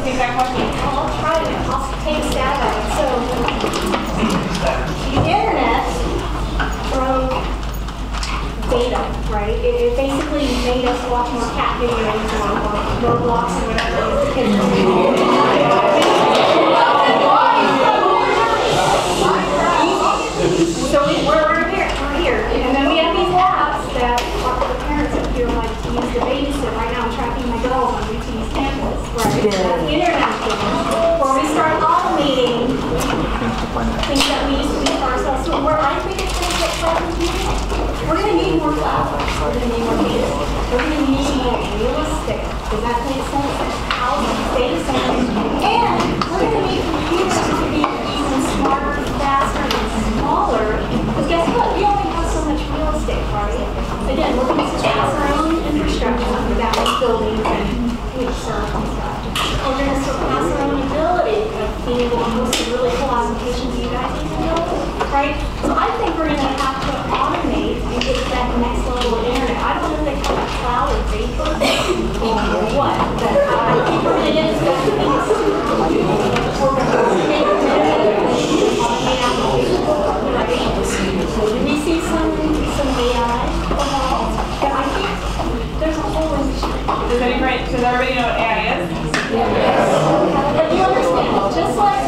the exact question. I'll try to. I'll take a stab at it. So, the internet broke data, right? It basically made us watch more cat videos or Roblox or whatever. So we're here. And then we have these apps that the parents up here like to use to babysit. Right now I'm tracking my dog on UT's campus, right? That's the internet thing. Where we start automating things that we used to do for ourselves. So where I think it's going to get cloud computing, we're going to need more cloud. We're going to need more data. We're going to need more real estate. Does that make sense? Houses, data centers. And we're going to need computers to be even smarter, faster, and smaller. Because guess what? We only have so much real estate, right? Again, we're going to surpass our own infrastructure without buildings and servers and stuff. We're going to surpass our own ability of being able to host some really cool applications you guys need to build, right? So I think we're going to have to automate and get to that next level of internet. I don't know if they call it cloud or vapor or what, but I think we're going to get to that piece. We see some AI evolve, but I think there's a whole industry. Does everybody know what AI is? Yes. But you understand, just like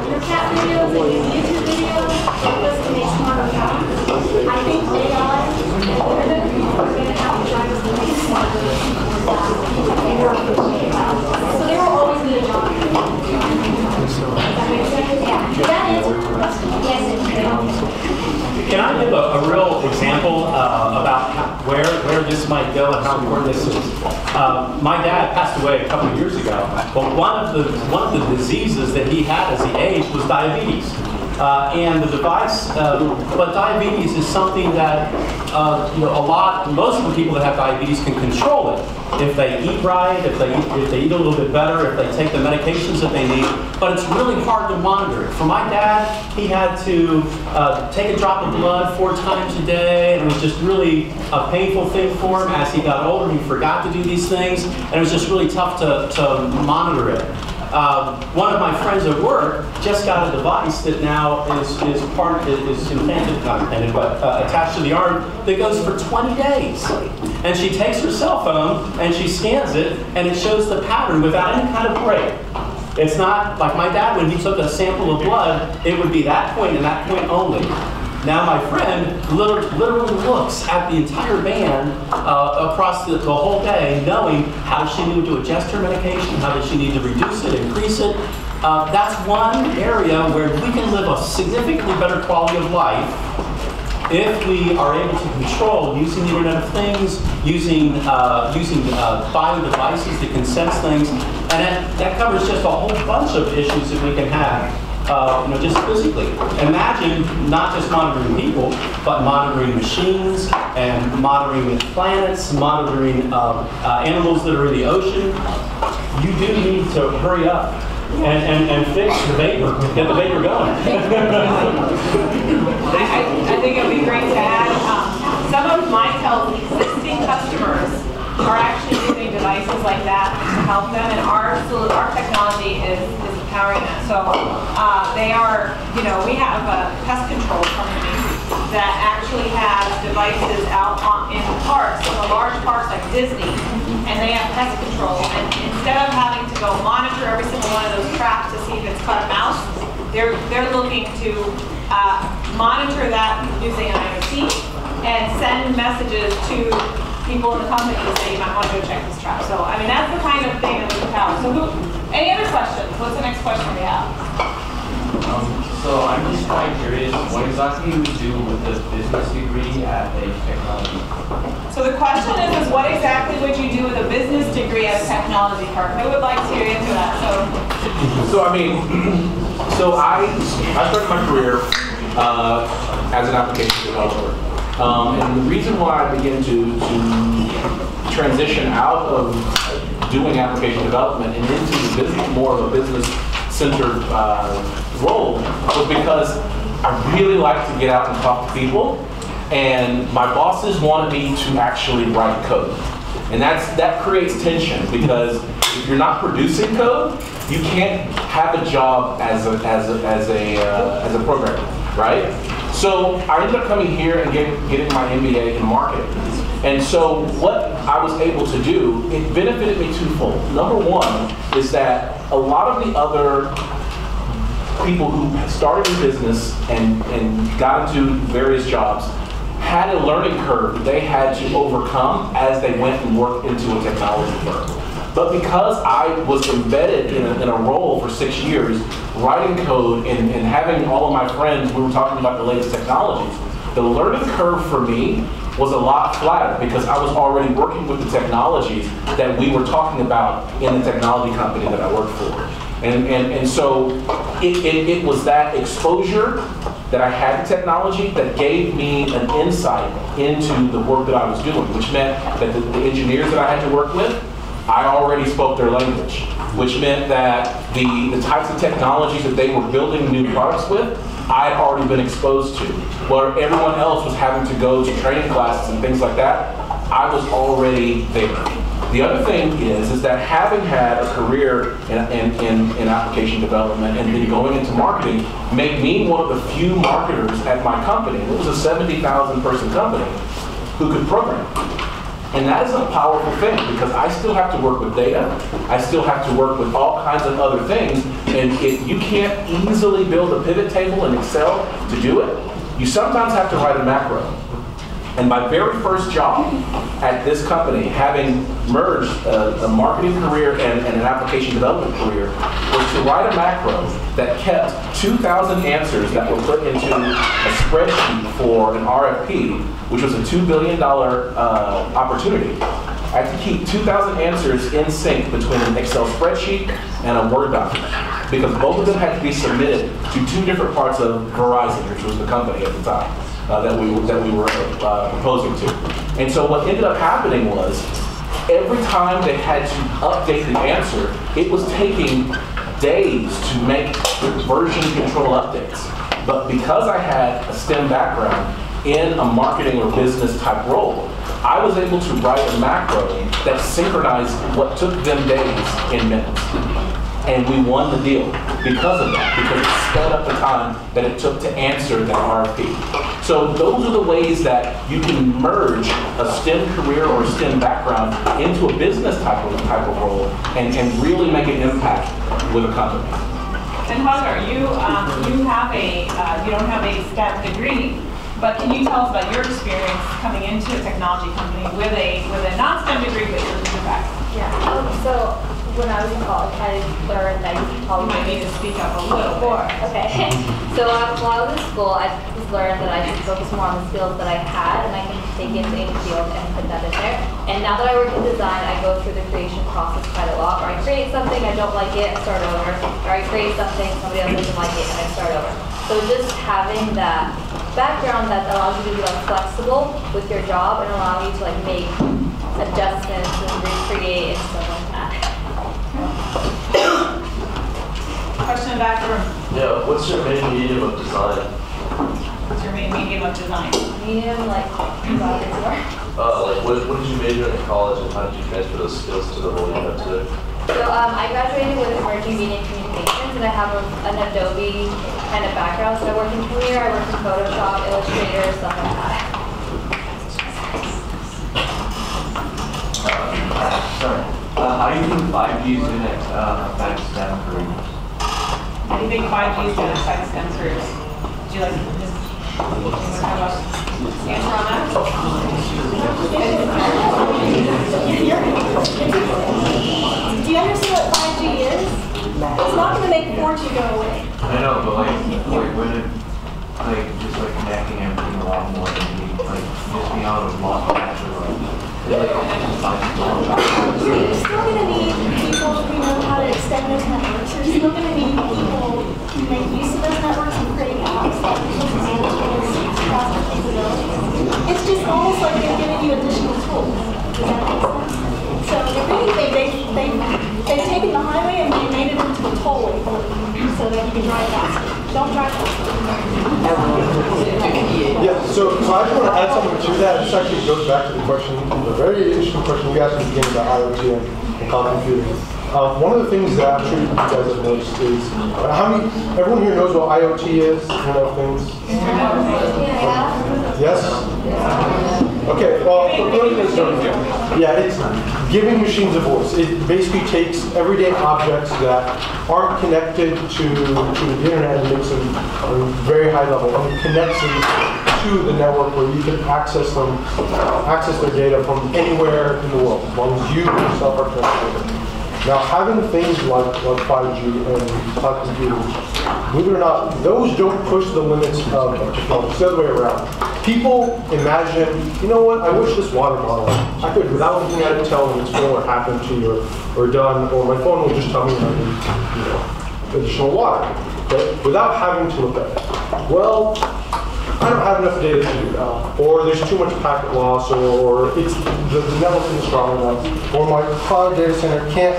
your cat videos and your YouTube videos help us to make smarter jobs, I think AI and internet are going to have to drive us to make smarter jobs. So there will always be a job. Does that make sense? Yeah. Does that answer your question? Yes, it does. Can I give a real example about where this might go and how important this is? My dad passed away a couple of years ago, but one of the diseases that he had as he aged was diabetes. And the device, but diabetes is something that most of the people that have diabetes can control it. If they eat right, if they eat a little bit better, if they take the medications that they need, but it's really hard to monitor it. For my dad, he had to take a drop of blood 4 times a day, and it was just really a painful thing for him. As he got older, he forgot to do these things, and it was just really tough to monitor it. One of my friends at work just got a device that now is implanted, not implanted, but attached to the arm that goes for 20 days. And she takes her cell phone and she scans it, and it shows the pattern without any kind of break. It's not like my dad, when he took a sample of blood, it would be that point and that point only. Now my friend literally looks at the entire band across the whole day, knowing how does she need to adjust her medication, how does she need to reduce it, increase it. That's one area where we can live a significantly better quality of life if we are able to control using the Internet of Things, using bio devices that can sense things, and that covers just a whole bunch of issues that we can have. Just physically. Imagine not just monitoring people, but monitoring machines and monitoring planets, monitoring animals that are in the ocean. You do need to hurry up and fix the vapor, get the vapor going. I think it would be great to add, some of Mitel's existing customers are actually using devices like that to help them, and our technology is powering that. So they are, we have a pest control company that actually has devices out in parks, so the large parks like Disney, and they have pest control. And instead of having to go monitor every single one of those traps to see if it's caught a mouse, they're looking to monitor that using an IoT and send messages to people in the company to say you might want to go check this trap. So I mean that's the kind of thing that we can power. So any other questions? What's the next question we have? So I'm just quite curious, what exactly do you do with this business degree at a technology? So the question is what exactly would you do with a business degree at a technology firm? Who would like to answer that? I started my career as an application developer. And the reason why I began to transition out of doing application development and into more of a business-centered role was because I really like to get out and talk to people, and my bosses wanted me to actually write code. And that creates tension because If you're not producing code, you can't have a job as a programmer, right? So I ended up coming here and getting my MBA in marketing. And so what I was able to do, it benefited me twofold. Number one is that a lot of the other people who started in business and got into various jobs had a learning curve they had to overcome as they went and worked into a technology firm. But because I was embedded in a role for 6 years, writing code and having all of my friends, we were talking about the latest technologies, the learning curve for me was a lot flatter because I was already working with the technologies that we were talking about in the technology company that I worked for. And so it was that exposure that I had to technology that gave me an insight into the work that I was doing, which meant that the engineers that I had to work with, I already spoke their language, which meant that the types of technologies that they were building new products with, I had already been exposed to. Where everyone else was having to go to training classes and things like that, I was already there. The other thing is that having had a career in application development and then going into marketing made me one of the few marketers at my company. It was a 70,000 person company who could program. And that is a powerful thing because I still have to work with data. I still have to work with all kinds of other things. And if you can't easily build a pivot table in Excel to do it, you sometimes have to write a macro. And my very first job at this company, having merged a marketing career and an application development career, was to write a macro that kept 2,000 answers that were put into a spreadsheet for an RFP, which was a $2 billion opportunity. I had to keep 2,000 answers in sync between an Excel spreadsheet and a Word document, because both of them had to be submitted to two different parts of Verizon, which was the company at the time. That we were proposing to. And so what ended up happening was, every time they had to update the answer, it was taking days to make version control updates. But because I had a STEM background in a marketing or business type role, I was able to write a macro that synchronized what took them days in minutes. And we won the deal because of that, because it sped up the time that it took to answer that RFP. So those are the ways that you can merge a STEM career or STEM background into a business type of role and really make an impact with a company. And Hagar, you don't have a STEM degree, but can you tell us about your experience coming into a technology company with a non-STEM degree but your business background? Yeah. So when I was in college, I learned that you You might need to speak up a little more. bit. Okay. So while I was in school, I just learned that I should focus more on the skills that I had, and I can take it to any field and put that in there. And now that I work in design, I go through the creation process quite a lot. Where I create something, I don't like it, I start over. Or I create something, somebody else doesn't like it, and I start over. So just having that background that allows you to be like flexible with your job and allow you to like make adjustments and recreate and stuff like that. Question in the back room. Yeah, what's your main medium of design? What's your main medium of design? Medium, like, what did you major in college and how did you transfer those skills to the role you have today? So I graduated with emerging media and communications, and I have an Adobe kind of background. So I work in Premiere, I work in Photoshop, Illustrator, stuff like that. How do you think 5G is going to affect STEM careers? How do you think 5G is going to affect STEM careers? Would you like to just have a answer on that? Do you understand what 5G is? It's not going to make 4G go away. I know, but when it, just connecting everything a lot more than just being able to block You're still going to need people who know how to extend those networks. You're still going to need people who make use of those networks and create apps that people can manage those cross capabilities. It's just almost like they're giving you additional tools. Does that make sense? So if anything, they've taken the highway and they made it into a tollway so that you can drive faster. Don't drive faster. Yeah, so I just want to add something to that. This actually goes back to the question, a very interesting question you asked at the beginning about IoT and cloud computing. One of the things that I'm sure you guys have noticed is, everyone here knows what IoT is, Internet of Things? Yes? Okay, well, yeah, it's giving machines a voice. It basically takes everyday objects that aren't connected to the internet and makes them very high level, and connects them to the network where you can access their data from anywhere in the world, as long as you yourself are connected. Now, having things like 5G and cloud computing, believe it or not, those don't push the limits of technology. It's the other way around. People imagine, you know what, I wish this water bottle, I could, without looking at it, tell when it's full or happened to you or done, or my phone will just tell me I need additional water, okay? Without having to look at it. Well, I don't have enough data to do that, or there's too much packet loss, or it's the network isn't strong enough, or my cloud data center can't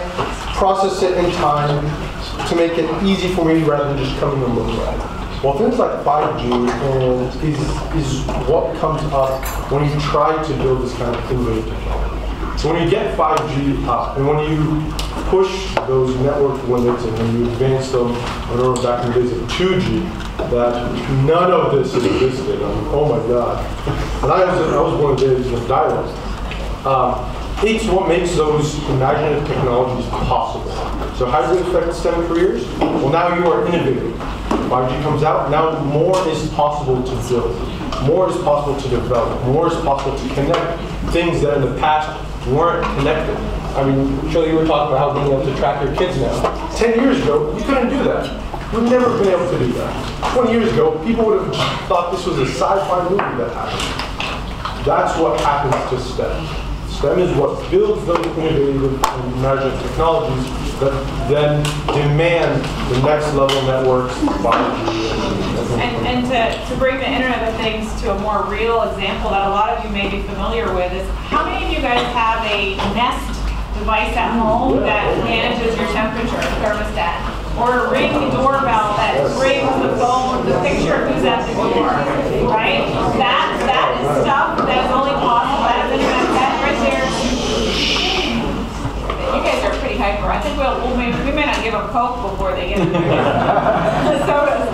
process it in time to make it easy for me rather than just coming and looking at it. Well, things like 5G is what comes up when you try to build this kind of innovative technology. So when you get 5G up, and when you push those network limits and when you advance them, I remember back in the days of 2G, that none of this existed. Oh my God. And I was one of the days of dial-up. It's what makes those imaginative technologies possible. So how does it affect STEM careers? Well, now you are innovating. 5G comes out, now more is possible to build. More is possible to develop. More is possible to connect things that in the past weren't connected. I mean, Shirley, you were talking about how being able to track your kids now. 10 years ago, you couldn't do that. We've never been able to do that. 20 years ago, people would have thought this was a sci-fi movie that happened. That's what happens to STEM. STEM is what builds those innovative and imaginative technologies that then demand the next level networks, 5G. And to bring the Internet of Things to a more real example that a lot of you may be familiar with is, how many of you guys have a Nest device at home that manages your temperature, thermostat? Or a Ring doorbell that rings the phone, the picture of who's at the door, right? That is stuff that is only possible, that is Internet, that right there. You guys are pretty hyper. I think we may not give them Coke before they get in there. Sodas.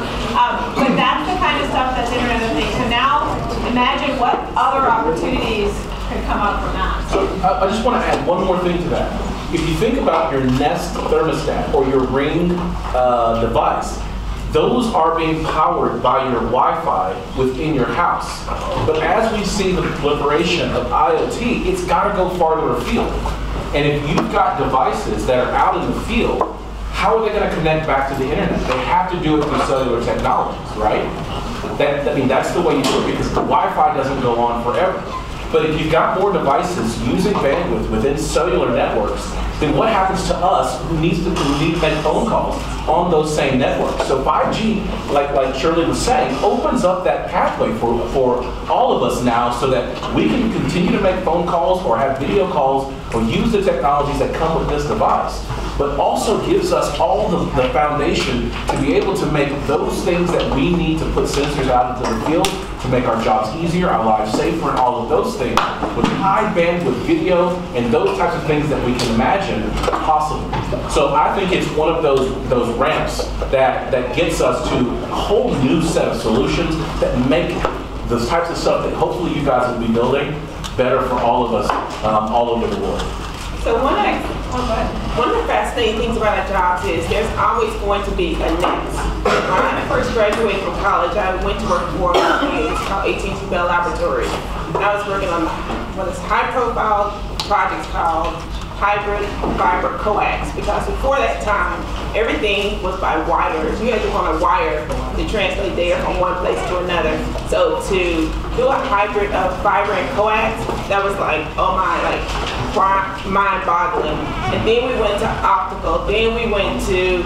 But that's the kind of stuff that's Internet of Things. So now, imagine what other opportunities could come up from that. So I just want to add one more thing to that. If you think about your Nest thermostat or your Ring device, those are being powered by your Wi-Fi within your house. But as we see the proliferation of IoT, it's got to go farther afield. And if you've got devices that are out in the field, how are they going to connect back to the internet? They have to do it through cellular technologies, right? I mean, that's the way you do it, because the Wi-Fi doesn't go on forever. But if you've got more devices using bandwidth within cellular networks, then what happens to us who need to make phone calls on those same networks? So 5G, like Shirley was saying, opens up that pathway for all of us now so that we can continue to make phone calls or have video calls or use the technologies that come with this device, but also gives us all the foundation to be able to make those things that we need to put sensors out into the field to make our jobs easier, our lives safer, and all of those things with high bandwidth video and those types of things that we can imagine possible. So I think it's one of those ramps that gets us to a whole new set of solutions that make the types of stuff that hopefully you guys will be building better for all of us all over the world. So one of the fascinating things about our jobs is there's always going to be a next. When I first graduated from college, I went to work for a company called AT&T Bell Laboratories. And I was working on one of these high-profile projects called hybrid fiber coax, because before that time, everything was by wires. You had to run a wire to translate data from one place to another. So to do a hybrid of fiber and coax, that was like, oh my, like mind-boggling. And then we went to optical, then we went to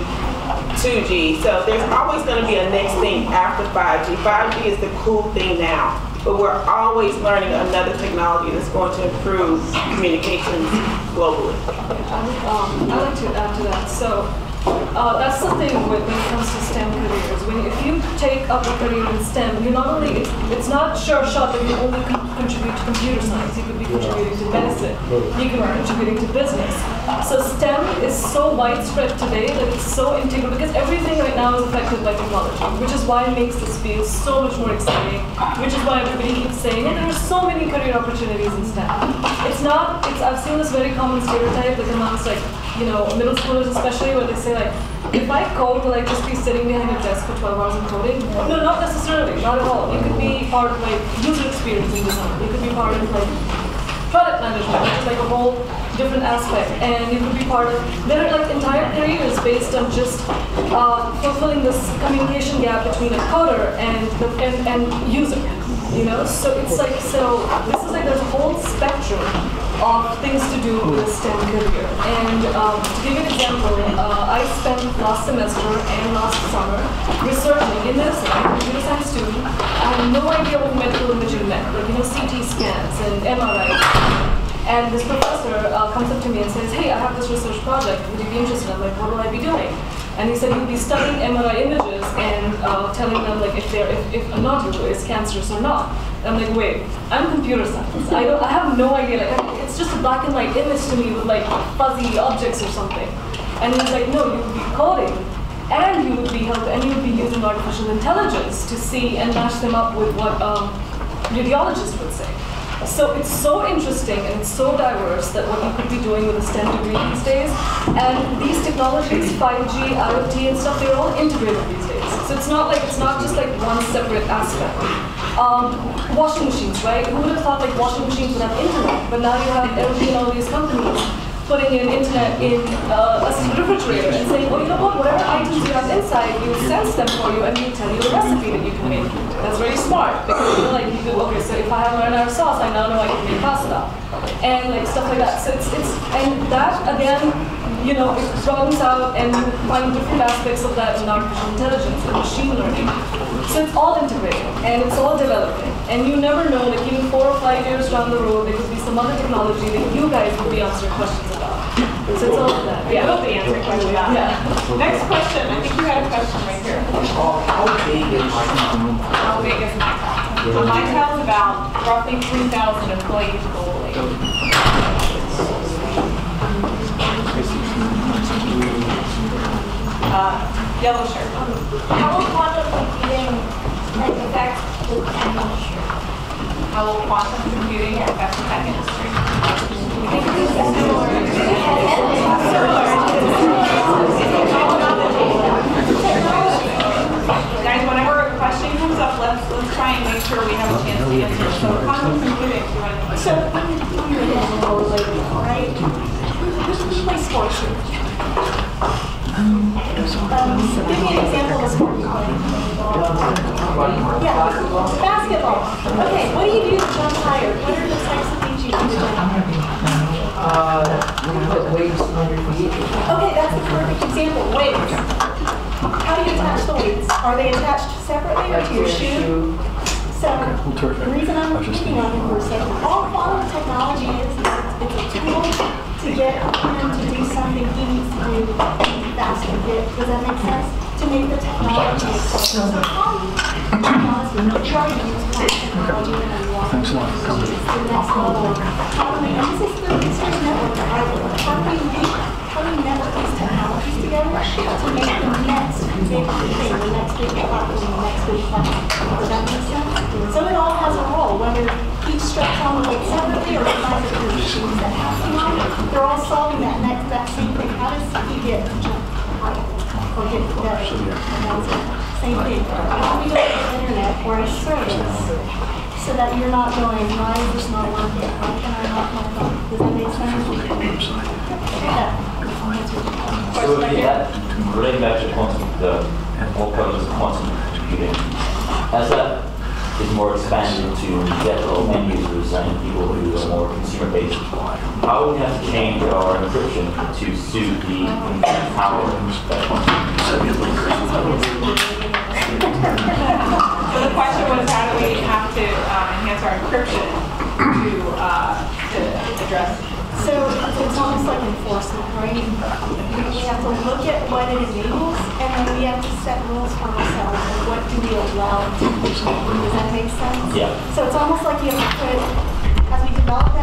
2G. So there's always going to be a next thing after 5G. 5G is the cool thing now. But we're always learning another technology that's going to improve communications globally. I'd like to add to that. So that's the thing when it comes to STEM careers. If you take up a career in STEM, you not only, it's not sure shot that you only contribute to computer science. You could be contributing to medicine. You could be contributing to business. So STEM is so widespread today that it's so integral because everything right now is affected by technology, which is why it makes this field so much more exciting, which is why everybody keeps saying, and there are so many career opportunities in STEM. I've seen this very common stereotype like amongst middle schoolers especially, where they say like, if I code, will I just be sitting behind a desk for 12 hours and coding? No, not necessarily, not at all. You could be part of like user experience in design. You could be part of like product management, which is like a whole different aspect. And you could be part of, there are like entire careers based on just fulfilling this communication gap between a coder and user. So it's like, this is like there's a whole spectrum of things to do with a STEM career. And to give you an example, I spent last semester and last summer researching in medicine. I'm a computer science student. I had no idea what medical imaging meant, like CT scans and MRIs. And this professor comes up to me and says, hey, I have this research project. Would you be interested? I'm like, what will I be doing? And he said he'll be studying MRI images and telling them like if a nodule is cancerous or not. And I'm like, wait, I'm computer science. I have no idea. Like, it's just a black and white image to me with like fuzzy objects or something. And he's like, no, you would be coding, and you would be using artificial intelligence to see and match them up with what radiologists would say. So it's so interesting and it's so diverse that what you could be doing with a STEM degree these days. And these technologies, 5G, IoT and stuff, they're all integrated these days. So it's not just like one separate aspect. Washing machines, right? Who would have thought like washing machines would have internet? But now you have LG and all these companies putting in internet in a refrigerator and saying, oh, you know what, whatever items you have inside, you sense them for you and you tell you the recipe that you can make. That's very smart because okay, so if I have marinara sauce, I now know I can make pasta and like stuff like that. So and that again, it broadens out and you find different aspects of that in artificial intelligence and machine learning. So it's all integrated and it's all developing. And you never know, like even 4 or 5 years down the road, there could be some other technology that you guys will be answering questions about. So it's all of that. Yeah, we'll be answering questions about. Yeah. Next question. I think you had a question right here. How big is Mitel? How big is Mitel? So Mitel is about roughly 3,000 employees globally. Yellow shirt. How will quantum computing affect the tech industry? How will quantum computing affect the tech industry? Guys, whenever a question comes up, let's try and make sure we have a chance to answer. So quantum computing, do you want to So right? Who plays sports here? Give me an example of a sport you play. Yeah, basketball. Okay, what do you do to jump higher? What are the types of things you do to jump higher? You put weights on your feet. Okay, that's the perfect example. Weights. How do you attach the weights? Are they attached separately or to your shoe? So the reason I'm repeating on it for a second, all quantum technology is it's a tool to get him to do something he needs to do faster. Does that make sense? To make the technology accessible. So quantum technology, no try to use quantum technology when you want to use the next level. And this is the research network that I work. How do you network these technologies together to make the next big thing, the next big platform, the next big platform? Does that make sense? So it all has a role, whether each straps on the weight separately or combines with the machines that have them on, they're all solving that same thing. How does he get to jump higher or get better? Same thing. How do you go to the internet or a service so that you're not going, why is this not working? Why can I not my phone? Does that make sense? Yeah. So relating back to the whole purpose of quantum computing, as that is more expanded to general end users and people who are more consumer-based, how would we have to change our encryption to suit the power that So the question was, how do we have to enhance our encryption to address? So it's almost like enforcement, right? We have to look at what it enables, and then we have to set rules for ourselves. Like what do we allow to do? Does that make sense? Yeah. So it's almost like you have to put, as we develop that